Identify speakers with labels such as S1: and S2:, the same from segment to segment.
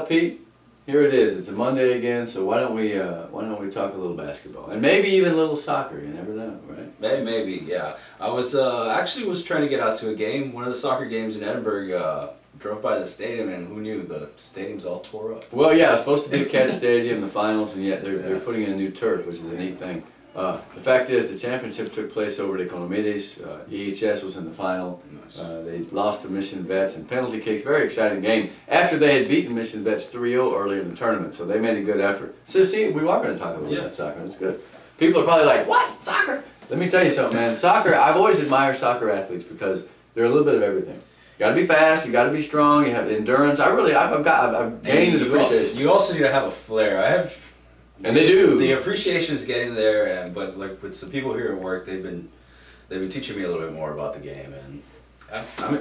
S1: Pete, here it is. It's a Monday again, so why don't we talk a little basketball and maybe even a little soccer? You never know, right?
S2: Maybe, yeah. I was actually was trying to get out to a game, one of the soccer games in Edinburgh. Drove by the stadium, and who knew the stadium's all tore up.
S1: Well, yeah, it's supposed to be a Cat Stadium, the finals, and yet they're putting in a new turf, which is a neat thing. The fact is, the championship took place over at Economides. EHS was in the final.
S2: Nice.
S1: They lost to Mission Vets and penalty kicks. Very exciting game. After they had beaten Mission Vets 3-0 early in the tournament, so they made a good effort. So see, we are going to talk a little about soccer. It's good. People are probably like, "What? Soccer?" Let me tell you something, man. Soccer. I've always admired soccer athletes because they're a little bit of everything. You got to be fast. You got to be strong. You have endurance. I've gained an appreciation.
S2: You also need to have a flair.
S1: And they do.
S2: The appreciation is getting there, but like with some people here at work, they've been teaching me a little bit more about the game, and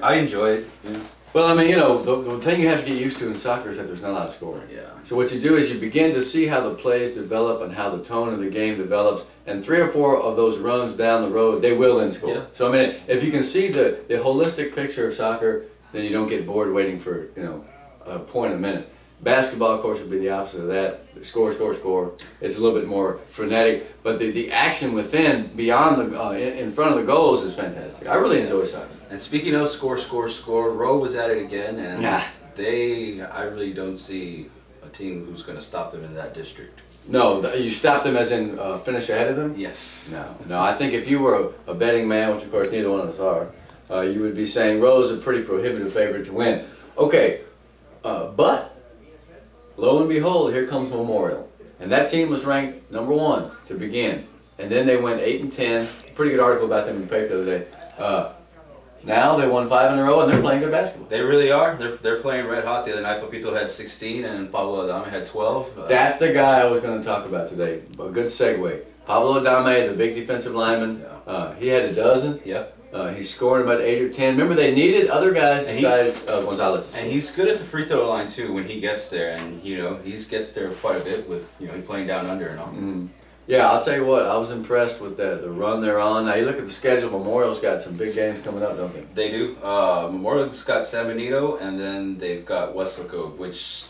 S2: I enjoy it. Yeah.
S1: Well, I mean, you know, the thing you have to get used to in soccer is that there's not a lot of scoring.
S2: Yeah.
S1: So what you do is you begin to see how the plays develop and how the tone of the game develops, and 3 or 4 of those runs down the road, they will then score. Yeah. So I mean, if you can see the holistic picture of soccer, then you don't get bored waiting for, you know, a point a minute. Basketball, of course, would be the opposite of that. Score, score, score. It's a little bit more frenetic, but the action within, beyond the in front of the goals is fantastic. I really enjoy soccer.
S2: And speaking of score, score, score, Roe was at it again, and I really don't see a team who's going to stop them in that district.
S1: No, you stop them as in finish ahead of them?
S2: Yes.
S1: No. I think if you were a betting man, which of course neither one of us are, you would be saying Roe's a pretty prohibitive favorite to win. Okay, but lo and behold, here comes Memorial. And that team was ranked #1 to begin. And then they went 8-10. Pretty good article about them in the paper the other day. Now they won 5 in a row and they're playing good basketball.
S2: They really are. They're playing red hot. The other night, Papito had 16 and Pablo Adame had 12.
S1: That's the guy I was going to talk about today. A good segue. Pablo Adame, the big defensive lineman, he had a dozen.
S2: Yep.
S1: He's scoring about 8 or 10. Remember, they needed other guys besides Gonzalez.
S2: And he's good at the free throw line too when he gets there, and you know he gets there quite a bit with playing down under and all.
S1: Mm-hmm. Yeah, I'll tell you what, I was impressed with the run they're on. Now you look at the schedule. Memorial's got some big games coming up, don't they?
S2: They do. Memorial's got San Benito, and then they've got Weslaco, which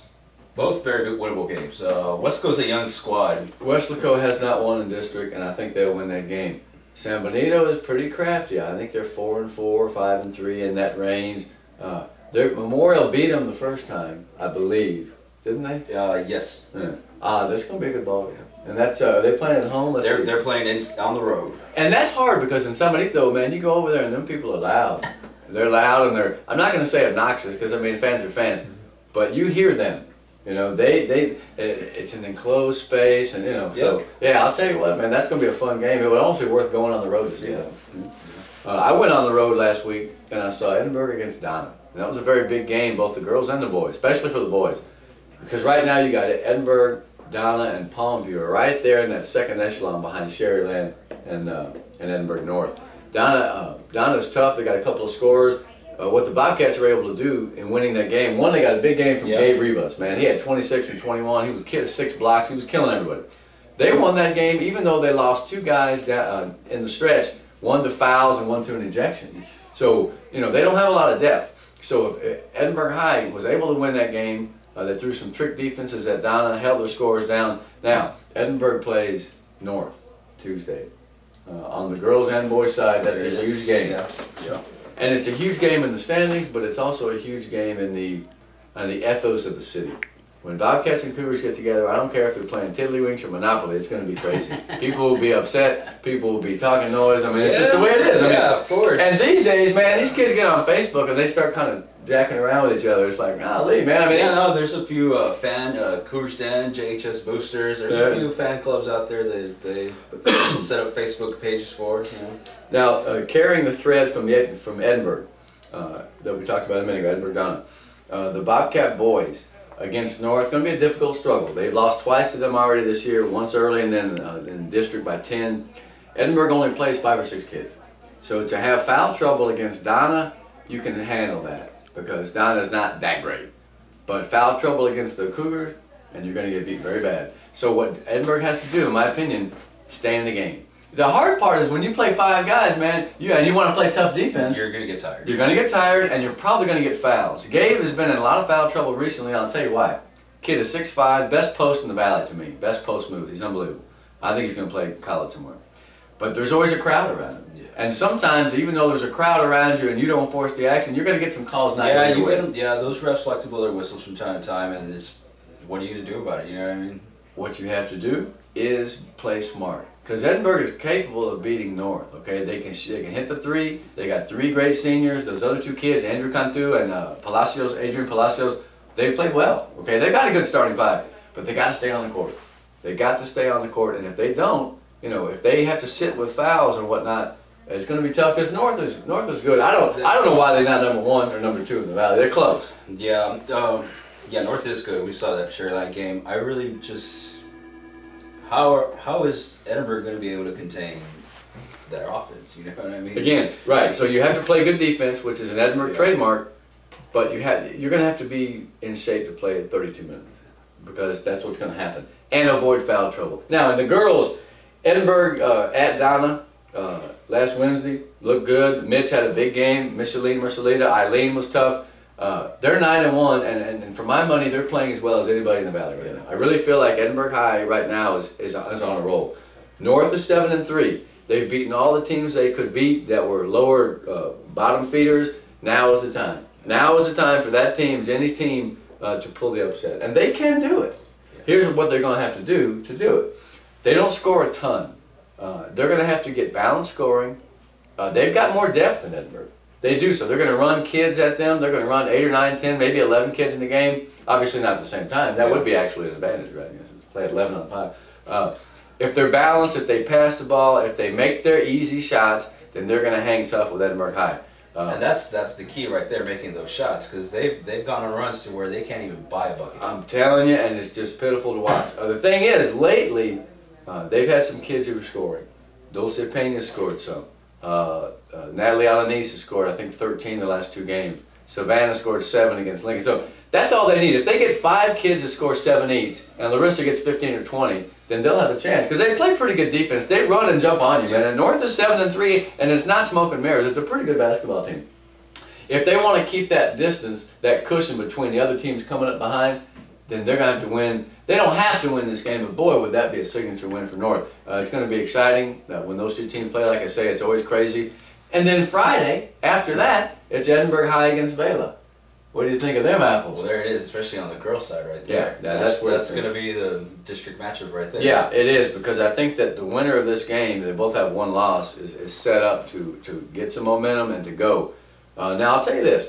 S2: both very good winnable games. Weslaco's a young squad.
S1: Weslaco has not won in district, and I think they'll win that game. San Benito is pretty crafty. I think they're 4-4, 5-3 in that range. Memorial beat them the first time, I believe, didn't they?
S2: Yes.
S1: Yeah. This is gonna be a good ball game, and that's they're playing at home.
S2: They're playing on the road,
S1: and that's hard because in San Benito, man, you go over there and them people are loud. They're loud and they're. I'm not gonna say obnoxious because I mean fans are fans, but you hear them. You know, it's an enclosed space, and you know, so yeah, I'll tell you what, man, that's gonna be a fun game. It would almost be worth going on the road to see that. I went on the road last week and I saw Edinburgh against Donna. And that was a very big game, both the girls and the boys, especially for the boys, because right now you got Edinburgh, Donna, and Palmview are right there in that second echelon behind Sherryland and Edinburgh North. Donna's tough. They got a couple of scorers. What the Bobcats were able to do in winning that game, one, they got a big game from Gabe Rivas, man. He had 26 and 21. He was killing 6 blocks. He was killing everybody. They won that game even though they lost 2 guys down, in the stretch, 1 to fouls and 1 to an ejection. So, you know, they don't have a lot of depth. So if Edinburgh High was able to win that game, they threw some trick defenses at Donna, held their scores down. Now, Edinburgh plays North Tuesday. On the girls and boys side, that's a huge game.
S2: Yeah.
S1: And it's a huge game in the standings, but it's also a huge game in the ethos of the city. When Bobcats and Cougars get together, I don't care if they're playing Tiddlywinks or Monopoly, it's going to be crazy. People will be upset, people will be talking noise. I mean, it's just the way it is. I mean,
S2: of course.
S1: And these days, man, these kids get on Facebook and they start kind of jacking around with each other. It's like, golly, man. I mean,
S2: there's a few Cougars Den, JHS boosters. There's a few fan clubs out there that they set up Facebook pages for. You know.
S1: Now, carrying the thread from Edinburgh that we talked about a minute ago, Edinburgh Donna, the Bobcat boys against North, going to be a difficult struggle. They've lost twice to them already this year, once early and then in district by 10. Edinburgh only plays 5 or 6 kids. So to have foul trouble against Donna, you can handle that because Donna's not that great. But foul trouble against the Cougars, and you're going to get beat very bad. So what Edinburgh has to do, in my opinion, stay in the game. The hard part is when you play 5 guys, man, and you want to play tough defense.
S2: You're going to get tired.
S1: You're going to get tired, and you're probably going to get fouls. Gabe has been in a lot of foul trouble recently, and I'll tell you why. Kid is 6'5", best post in the Valley to me. Best post move. He's unbelievable. I think he's going to play college somewhere. But there's always a crowd around him.
S2: Yeah.
S1: And sometimes, even though there's a crowd around you and you don't force the action, you're going to get some calls not
S2: Yeah,
S1: going your way.
S2: those refs like to blow their whistles from time to time, and it's what are you going to do about it? You know what I mean?
S1: What you have to do is play smart. Because Edinburgh is capable of beating North. Okay, they can hit the three. They got 3 great seniors. Those other 2 kids, Andrew Cantu and Adrian Palacios, they've played well. Okay, they've got a good starting 5, but they got to stay on the court. They got to stay on the court, and if they don't, you know, if they have to sit with fouls or whatnot, it's going to be tough. Because North is good. I don't know why they're not number 1 or number 2 in the Valley. They're close.
S2: Yeah, yeah, North is good. We saw that Sherline game. I really just how is Edinburgh going to be able to contain their offense? You know what I mean?
S1: Again, right. So you have to play good defense, which is an Edinburgh trademark, but you're going to have to be in shape to play 32 minutes because that's what's going to happen, and avoid foul trouble. Now in the girls, Edinburgh at Donna last Wednesday looked good. Mitch had a big game. Mercelita, Eileen was tough. They're 9-1, and for my money, they're playing as well as anybody in the Valley right now. I really feel like Edinburgh High right now is on a roll. North is 7-3. They've beaten all the teams they could beat that were lower bottom feeders. Now is the time. Now is the time for that team, Jenny's team, to pull the upset, and they can do it. Here's what they're going to have to do it. They don't score a ton. They're going to have to get balanced scoring. They've got more depth than Edinburgh. They do so. They're going to run kids at them. They're going to run 8 or 9, 10, maybe 11 kids in the game. Obviously not at the same time. That would be actually an advantage, right? You know, play at 11 on 5. If they're balanced, if they pass the ball, if they make their easy shots, then they're going to hang tough with Edinburgh High.
S2: And that's the key right there, making those shots, because they've gone on runs to where they can't even buy a bucket.
S1: I'm telling you, and it's just pitiful to watch. The thing is, lately, they've had some kids who are scoring. Dulce Pena scored some. Natalie Alanis has scored, I think, 13 the last 2 games. Savannah scored 7 against Lincoln. So that's all they need. If they get 5 kids to score 7 each, and Larissa gets 15 or 20, then they'll have a chance. Because they play pretty good defense. They run and jump on you, man. And North is 7-3, and it's not smoke and mirrors. It's a pretty good basketball team. If they want to keep that distance, that cushion between the other teams coming up behind, then they're going to have to win. They don't have to win this game, but boy, would that be a signature win for North. It's going to be exciting when those 2 teams play. Like I say, it's always crazy. And then Friday, after that, it's Edinburgh High against Vela. What do you think of them apples?
S2: Well, there it is, especially on the girls' side right there.
S1: Yeah, that's
S2: going to be the district matchup right there.
S1: Yeah, it is, because I think that the winner of this game, they both have 1 loss, is set up to get some momentum and to go. Now, I'll tell you this.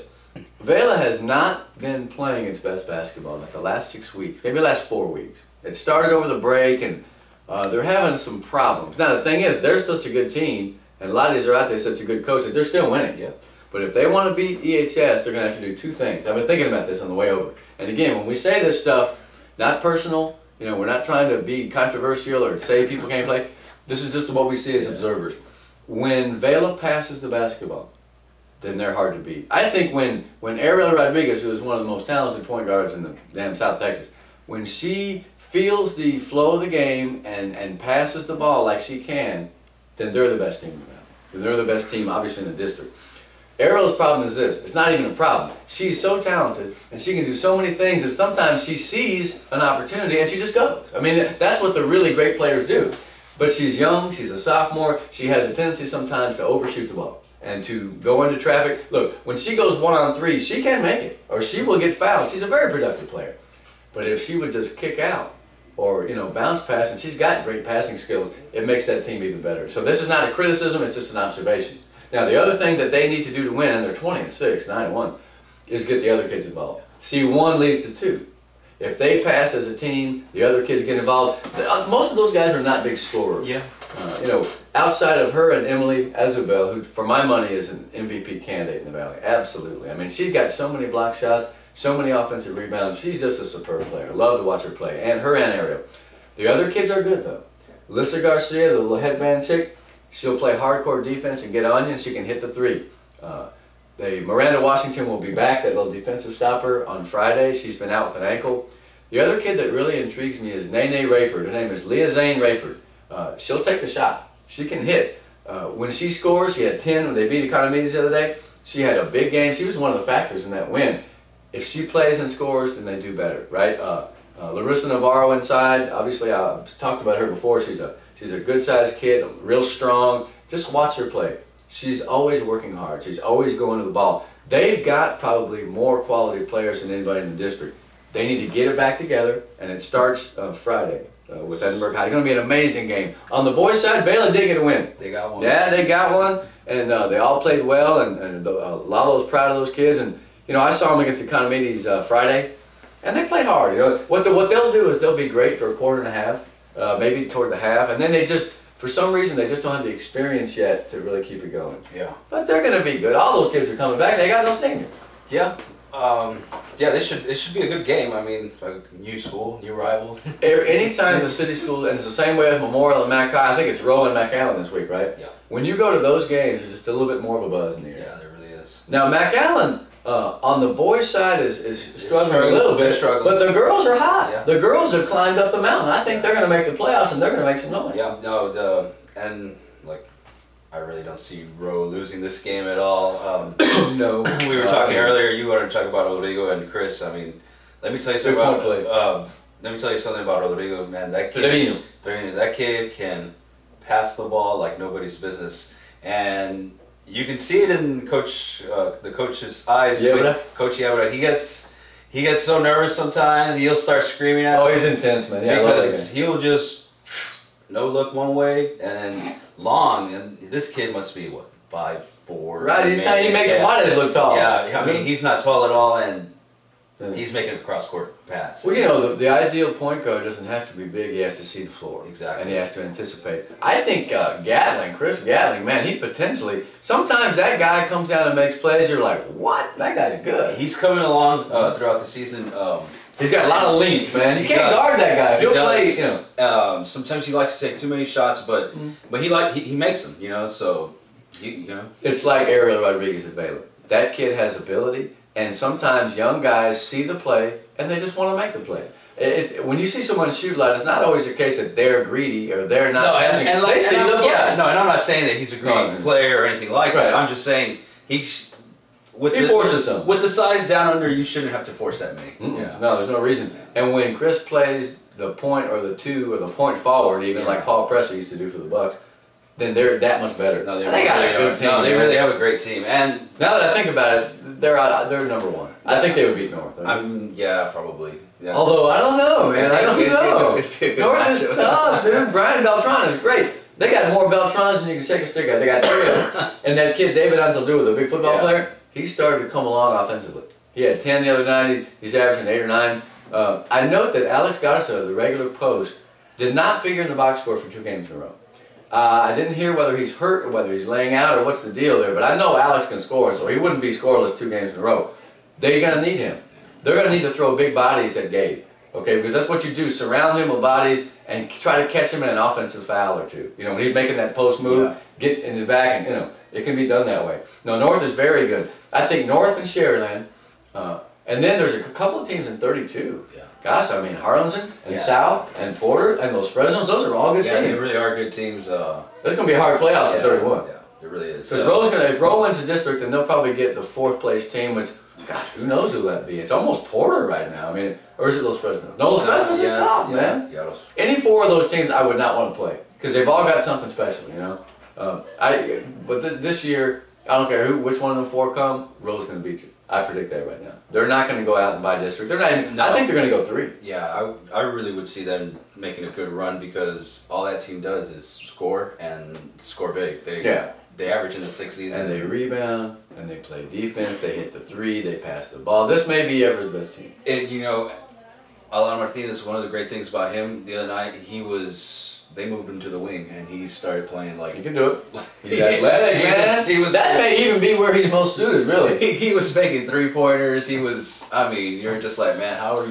S1: Vela has not been playing its best basketball like the last 6 weeks, maybe the last 4 weeks. It started over the break, and they're having some problems. Now, the thing is, they're such a good team, and a lot of these are out there such a good coach that they're still winning.
S2: Yeah.
S1: But if they want to beat EHS, they're going to have to do 2 things. I've been thinking about this on the way over. And again, when we say this stuff, not personal, you know, we're not trying to be controversial or say people can't play. This is just what we see as observers. When Vela passes the basketball, then they're hard to beat. I think when Ariel Rodriguez, who is one of the most talented point guards in the damn South Texas, when she feels the flow of the game and passes the ball like she can, then they're the best team in the Valley. They're the best team, obviously, in the district. Ariel's problem is this. It's not even a problem. She's so talented, and she can do so many things that sometimes she sees an opportunity and she just goes. I mean, that's what the really great players do. But she's young, she's a sophomore, she has a tendency sometimes to overshoot the ball and to go into traffic. Look, when she goes 1-on-3, she can't make it, or she will get fouled. She's a very productive player. But if she would just kick out or, you know, bounce pass, and she's got great passing skills, it makes that team even better. So this is not a criticism, it's just an observation. Now, the other thing that they need to do to win, and they're 20-6, 9-1, is get the other kids involved. See, 1 leads to 2. If they pass as a team, the other kids get involved. Most of those guys are not big scorers.
S2: Yeah.
S1: You know, outside of her and Emily Azubel, who, for my money, is an MVP candidate in the Valley. Absolutely. I mean, she's got so many block shots, so many offensive rebounds. She's just a superb player. Love to watch her play, and her and Ariel. The other kids are good, though. Lissa Garcia, the little headband chick, she'll play hardcore defense and get on you, and she can hit the 3. Miranda Washington will be back, that little defensive stopper, on Friday. She's been out with an ankle. The other kid that really intrigues me is Nene Rayford. Her name is Leah Zane Rayford. She'll take the shot. She can hit. When she scores, she had 10 when they beat Economides the other day. She had a big game. She was one of the factors in that win. If she plays and scores, then they do better, right? Larissa Navarro inside. Obviously, I've talked about her before. She's a good-sized kid, real strong. Just watch her play. She's always working hard. She's always going to the ball. They've got probably more quality players than anybody in the district. They need to get it back together, and it starts Friday with Edinburgh High. It's going to be an amazing game. On the boys' side, Baylor did get a win.
S2: They got one.
S1: Yeah, they got one, and they all played well, and Lalo's proud of those kids. And you know, I saw them against the Economides Friday, and they played hard. You know, what they'll do is they'll be great for a quarter and a half, maybe toward the half, and then they just, for some reason, they just don't have the experience yet to really keep it going.
S2: Yeah.
S1: But they're going to be good. All those kids are coming back. They got no senior.
S2: Yeah. Yeah, it should be a good game. I mean, like new school, new rivals.
S1: Anytime the city school, and it's the same way with Memorial and Mac High, I think it's Rowe and McAllen this week, right?
S2: Yeah.
S1: When you go to those games, there's just a little bit more of a buzz in the air.
S2: Yeah, there really is.
S1: Now, McAllen, on the boys' side, is struggling a little bit, but the girls are hot.
S2: Yeah.
S1: The girls have climbed up the mountain. I think they're going to make the playoffs, and they're going to make some noise.
S2: Yeah, no, I really don't see Rowe losing this game at all.
S1: No.
S2: We were talking earlier, you wanted to talk about Rodrigo and Chris. I mean, let me tell you something about Rodrigo, man. That kid can pass the ball like nobody's business. And you can see it in the coach's eyes. Coach Yabra, he gets so nervous sometimes. He'll start screaming at
S1: Oh, he's intense, man. Yeah,
S2: because he'll just no look one way and then long. And this kid must be what, 5'4".
S1: Right, he makes Juarez look tall.
S2: Yeah, I mean he's not tall at all, and he's making a cross-court pass.
S1: Well, you know, the ideal point guard doesn't have to be big. He has to see the floor.
S2: Exactly.
S1: And he has to anticipate. I think Chris Gatling, man, he potentially, sometimes that guy comes down and makes plays, you're like, what? That guy's good.
S2: He's coming along throughout the season.
S1: He's got a lot of length, man. You can't guard that guy. If he'll play, you know.
S2: Sometimes he likes to take too many shots, but he makes them, you know, so, you know.
S1: It's like Ariel Rodriguez at Baylor. That kid has ability. And sometimes young guys see the play and they just want to make the play. When you see someone shoot a lot, it's not always the case that they're greedy or they're not passing. They see the play.
S2: Yeah, no, and I'm not saying that he's a greedy player or anything like that. I'm just saying he
S1: forces some.
S2: With the size down under, you shouldn't have to force that many.
S1: Yeah. No, there's no reason. And when Chris plays the point or the two or the point forward, even like Paul Pressey used to do for the Bucks, then they're that much better.
S2: No, they
S1: got a good team.
S2: No, they really have a great team. And
S1: now that I think about it, they're number one. I think they would beat North.
S2: Yeah, probably. Yeah.
S1: Although I don't know, man. I don't know. North is tough, dude. Brian Beltran is great. They got more Beltrans than you can shake a stick at. They got 3 of them. And that kid David Anzaldu, the big football player, he started to come along offensively. He had 10 the other night. He's averaging 8 or 9. I note that Alex Garza, the regular post, did not figure in the box score for 2 games in a row. I didn't hear whether he's hurt or whether he's laying out or what's the deal there, but I know Alex can score, so he wouldn't be scoreless 2 games in a row. They're going to need him. They're going to need to throw big bodies at Gabe, okay? Because that's what you do, surround him with bodies and try to catch him in an offensive foul or 2. You know, when he's making that post move, get in his back, and, you know, it can be done that way. No, North is very good. I think North and Sharyland, and then there's a couple of teams in 32. Yeah. Gosh, I mean, Harlingen and South and Porter and those Fresnos, those are all good teams.
S2: Yeah, they really are good teams.
S1: There's going to be a hard playoff for 31.
S2: Yeah, it really is.
S1: Because if Rowe wins the district, then they'll probably get the 4th place team, which, gosh, who knows who that'd be. It's almost Porter right now. I mean, or is it those Fresnos? No, those Fresnos are tough, man. Yeah, any 4 of those teams I would not want to play because they've all got something special, you know. But this year, I don't care which one of them 4 come, Rowe's going to beat you. I predict that right now. They're not going to go out and buy district. They're not even, I think they're going to go 3.
S2: Yeah, I really would see them making a good run because all that team does is score and score big. They average in the 60s.
S1: And they rebound, and they play defense, they hit the 3, they pass the ball. This may be Everett's best team.
S2: And, you know, Alan Martinez, one of the great things about him the other night, they moved him to the wing, and he started playing like...
S1: He can do it. He's athletic, man. That may even be where he's most suited, really.
S2: He was making 3-pointers. He was, I mean, you're just like, man, how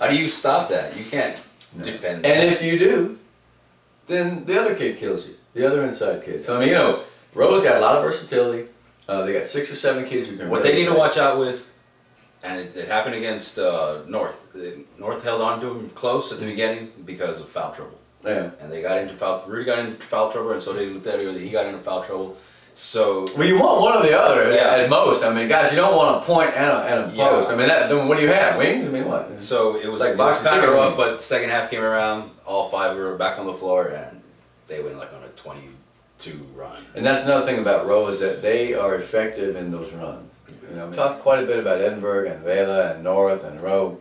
S2: do you stop that? You can't defend that.
S1: And if you do, then the other kid kills you. The other inside kid. So, I mean, you know, Rowe's got a lot of versatility. They got 6 or 7 kids who can...
S2: What they need to watch out with, and it happened against North. North held on to him close at the beginning because of foul trouble.
S1: Yeah.
S2: And they got into Rudy got into foul trouble, and so did Luterio. He got into foul trouble. So
S1: well, you want one or the other at most. I mean, guys, you don't want a point and a post. I mean, then what do you have? Wings? I mean, what?
S2: So it was
S1: like
S2: kind of rough, but second half came around. All 5 were back on the floor, and they went like on a 22 run.
S1: And that's another thing about Rowe is that they are effective in those runs. You know, we talked quite a bit about Edinburgh and Vela and North and Rowe.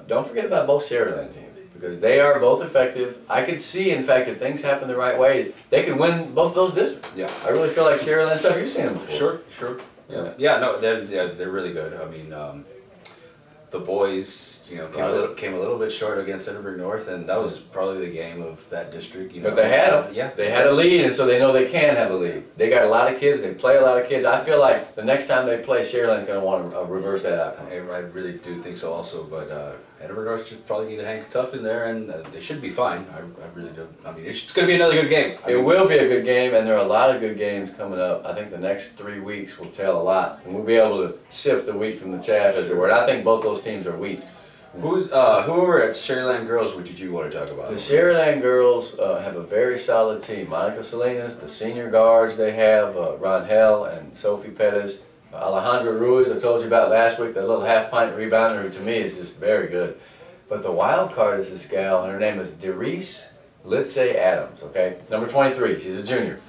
S1: Don't forget about both Sharyland teams, because they are both effective. I could see, in fact, if things happen the right way, they could win both those districts.
S2: Yeah,
S1: I really feel like Sharyland stuff. You've seen them before.
S2: Sure. Yeah. No, they're really good. I mean, the boys, you know, came a little bit short against Edinburgh North, and that was probably the game of that district. You know,
S1: but they had them.
S2: Yeah,
S1: they had a lead, and so they know they can have a lead. They got a lot of kids. They play a lot of kids. I feel like the next time they play, Sharyland's going to want to reverse that outcome.
S2: I really do think so, also. But Edinburgh North should probably need to hang tough in there, and they should be fine. I really do. I mean, it's going to be another good game.
S1: It will be a good game, and there are a lot of good games coming up. I think the next 3 weeks will tell a lot, and we'll be able to sift the wheat from the chaff, as it were. And I think both those teams are wheat.
S2: Whoever at Sharyland girls would you want to talk about?
S1: The Sharyland girls have a very solid team. Monica Salinas, the senior guards they have, Ron Hell and Sophie Pettis, Alejandra Ruiz I told you about last week, that little half-pint rebounder who to me is just very good. But the wild card is this gal, and her name is Derice Litze Adams, okay? Number 23, she's a junior.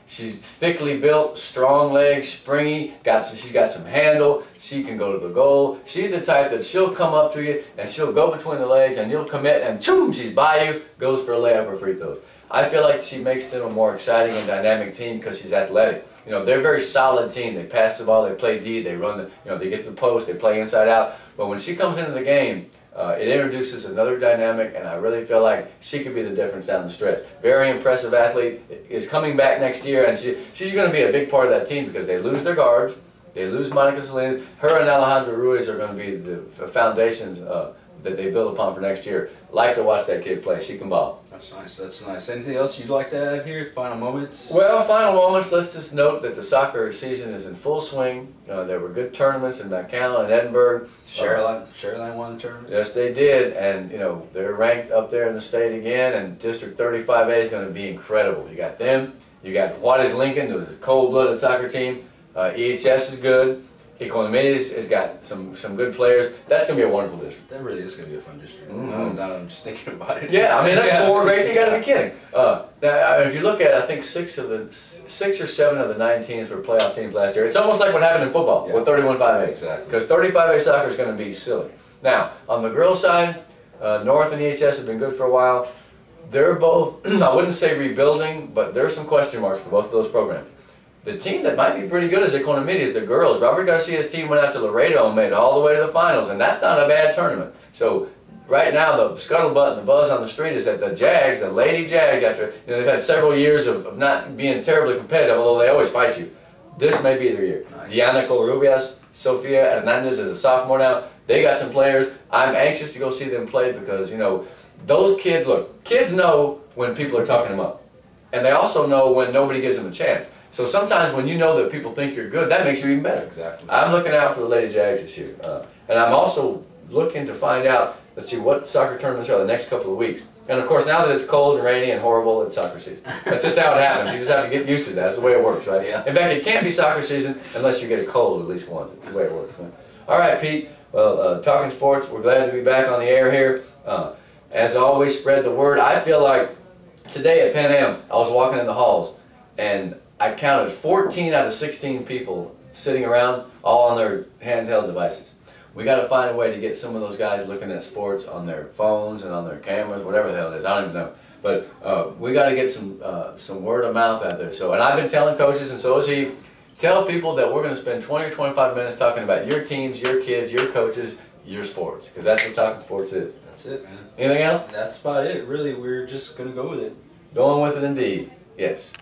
S1: She's thickly built, strong legs, springy, she's got some handle, she can go to the goal. She's the type that she'll come up to you and she'll go between the legs and you'll commit and choom, she's by you, goes for a layup or free throws. I feel like she makes them a more exciting and dynamic team because she's athletic. You know, they're a very solid team. They pass the ball, they play D, they run they get to the post, they play inside out. But when she comes into the game, it introduces another dynamic, and I really feel like she could be the difference down the stretch. Very impressive athlete, is coming back next year, and she's going to be a big part of that team because they lose their guards, they lose Monica Salinas. Her and Alejandra Ruiz are going to be the foundations that they build upon for next year. Like to watch that kid play. She can ball.
S2: That's nice. That's nice. Anything else you'd like to add here? Final moments?
S1: Well, final moments. Let's just note that the soccer season is in full swing. There were good tournaments in McAllen and Edinburgh.
S2: Sharyland won the tournament?
S1: Yes, they did. And, they're ranked up there in the state again. And District 35A is going to be incredible. You got them. You got Juarez Lincoln, who's a cold-blooded soccer team. EHS is good. Economides has got some good players. That's going to be a wonderful district.
S2: That really is going to be a fun district. Now I'm just thinking about it.
S1: Yeah, I mean, that's 4 great. You got to be kidding. Now, if you look at, I think 6 or 7 of the 9 teams were playoff teams last year. It's almost like what happened in football with 31-5A.
S2: Exactly.
S1: Because 35A soccer is going to be silly. Now, on the girls' side, North and EHS have been good for a while. They're both, I wouldn't say rebuilding, but there's some question marks for both of those programs. The team that might be pretty good is Economides, the girls. Robert Garcia's team went out to Laredo and made it all the way to the finals, and that's not a bad tournament. So right now, the scuttlebutt and the buzz on the street is that the Jags, the Lady Jags, after they've had several years of not being terribly competitive, although they always fight you, this may be their year. Nice. Diana Covarrubias, Sofia Hernandez is a sophomore now. They got some players. I'm anxious to go see them play because, those kids, look, kids know when people are talking them up. And they also know when nobody gives them a chance. So sometimes when you know that people think you're good, that makes you even better.
S2: Exactly.
S1: I'm looking out for the Lady Jags this year. And I'm also looking to find out, let's see, what soccer tournaments are the next couple of weeks. And of course, now that it's cold and rainy and horrible, it's soccer season. That's just how it happens. You just have to get used to that. That's the way it works, right?
S2: Yeah.
S1: In fact, it can't be soccer season unless you get a cold at least once. It's the way it works. Right? All right, Pete. Well, talking sports, we're glad to be back on the air here. As always, spread the word. I feel like today at Pan Am, I was walking in the halls, and I counted 14 out of 16 people sitting around, all on their handheld devices. We got to find a way to get some of those guys looking at sports on their phones and on their cameras, whatever the hell it is. I don't even know. But we got to get some word of mouth out there. So, and I've been telling coaches, and so is he, tell people that we're going to spend 20 or 25 minutes talking about your teams, your kids, your coaches, your sports, because that's what talking sports is.
S2: That's it, man.
S1: Anything else?
S2: That's about it. Really, we're just going to go with it.
S1: Going with it indeed. Yes.